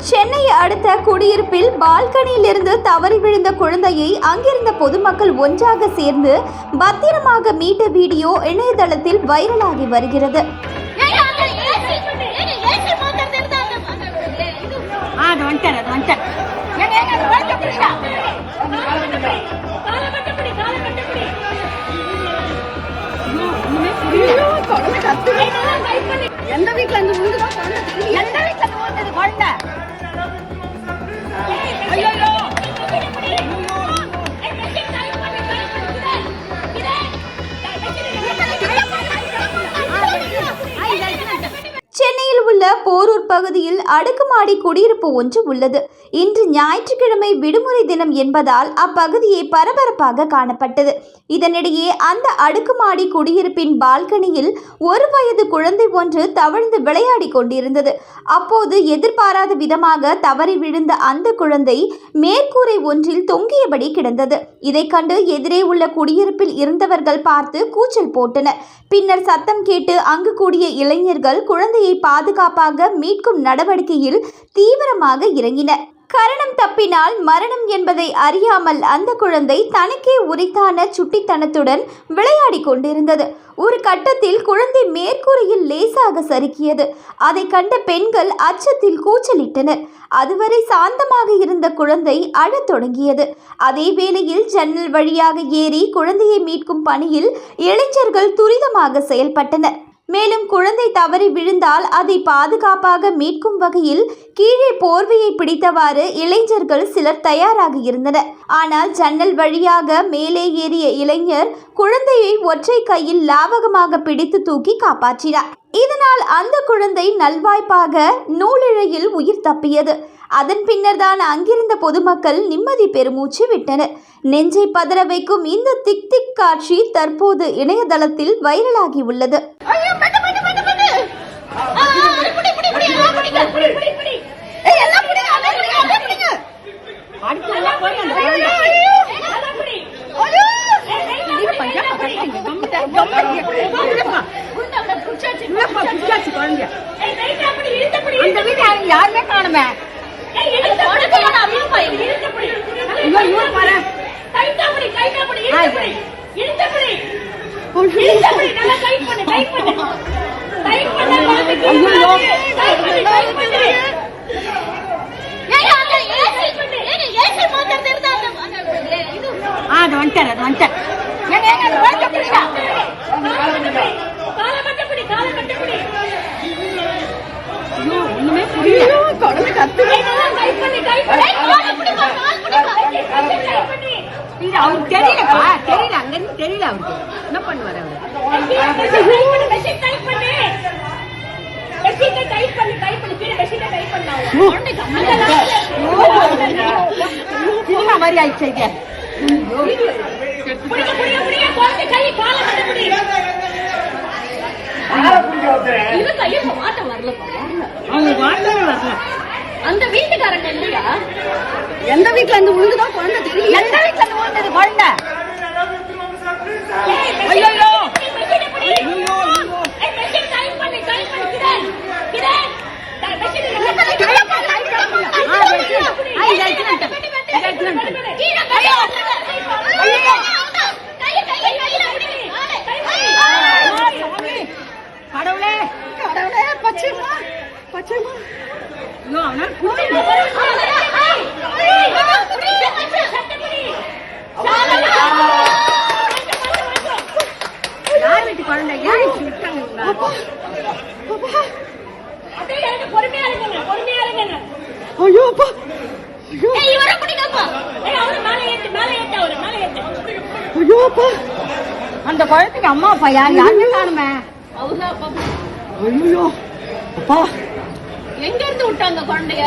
சென்னையை அடுத்த குடியிருப்பில் பால்கனியில் இருந்து தவறி விழுந்த குழந்தையை அங்கிருந்த பொதுமக்கள் ஒன்றாக சேர்ந்து பத்திரமாக மீட்ட வீடியோ இணையதளத்தில் வைரலாகி வருகிறது. எந்த வீட்டுல இருந்து விழுந்துதான் எந்த வீட்டுல இருந்து குழந்தை சென்னையில் உள்ள போரூர் பகுதியில் அடுக்குமாடி குடியிருப்பு ஒன்று உள்ளது. இன்று ஞாயிற்றுக்கிழமை விடுமுறை தினம் என்பதால் அப்பகுதியை பரபரப்பாக காணப்பட்டது. இதனிடையே அந்த அடுக்குமாடி குடியிருப்பின் பால்கனியில் 1 வயது குழந்தை ஒன்று தவழ்ந்து விளையாடி கொண்டிருந்தது. அப்போது எதிர்பாராத விதமாக தவறி விழுந்த அந்த குழந்தை மேற்கூரை ஒன்றில் தொங்கியபடி கிடந்தது. இதை கண்டு எதிரே உள்ள குடியிருப்பில் இருந்தவர்கள் பார்த்து கூச்சல் போட்டனர். பின்னர் சத்தம் கேட்டு அங்கு கூடிய இளைஞர்கள் குழந்தையை பாதுகாப்பாக மீட்கும் நடவடிக்கையில் தீவிரமாக இறங்கினர். கரணம் தப்பினால் மரணம் என்பதை அறியாமல் அந்த குழந்தை தனக்கே உரித்தான சுட்டித்தனத்துடன் விளையாடி கொண்டிருந்தது. ஒரு கட்டத்தில் குழந்தை மேற்கூரையில் லேசாக சறுக்கியது. அதை கண்ட பெண்கள் அச்சத்தில் கூச்சலிட்டனர். அதுவரை சாந்தமாக இருந்த குழந்தை அழத் தொடங்கியது. அதே வேளையில் ஜன்னல் வழியாக ஏறி குழந்தையை மீட்கும் பணியில் இளைஞர்கள் துரிதமாக செயல்பட்டனர். மேலும் குழந்தை தவறி விழுந்தால் அதை பாதுகாப்பாக மீட்கும் வகையில் கீழே போர்வையை பிடித்தவாறு இளைஞர்கள் சிலர் தயாராக இருந்தனர். ஆனால் ஜன்னல் வழியாக மேலே ஏறிய இளைஞர் குழந்தையை ஒற்றை கையில் லாவகமாக பிடித்து தூக்கி காப்பாற்றினார். இதனால் அந்த குழந்தை நல்வாய்ப்பாக நூலிழையில் உயிர் தப்பியது. அதன் பின்னர் தான் அங்கிருந்த பொதுமக்கள் நிம்மதி பெருமூச்சு விட்டனர். நெஞ்சை பதற வைக்கும் இந்த திக் திக் காட்சி தற்போது இணையதளத்தில் வைரலாகி உள்ளது. யாருமே காணுமே அவருக்கு தெரியலப்பா, தெரியல அங்கிருந்து தெரியல. அவருக்கு என்ன பண்ணுவார்? அவரு மாதிரி ஆயிடுச்சு. அந்த வீட்டுக்காரங்க இல்லையா? எந்த வீட்டுல இருந்து விழுந்துதான் குழந்தை தெரியல. எந்த வீட்டுல இருந்து விழுந்தது குழந்தை? கடவுளே கடவுளே பச்சைமா பச்சைமா யார் வீட்டு குழந்தை? அந்த குழந்தைக்கு அம்மா அப்பா யாருமே காணுமே. எங்க இருந்து விட்டாங்க குழந்தைய?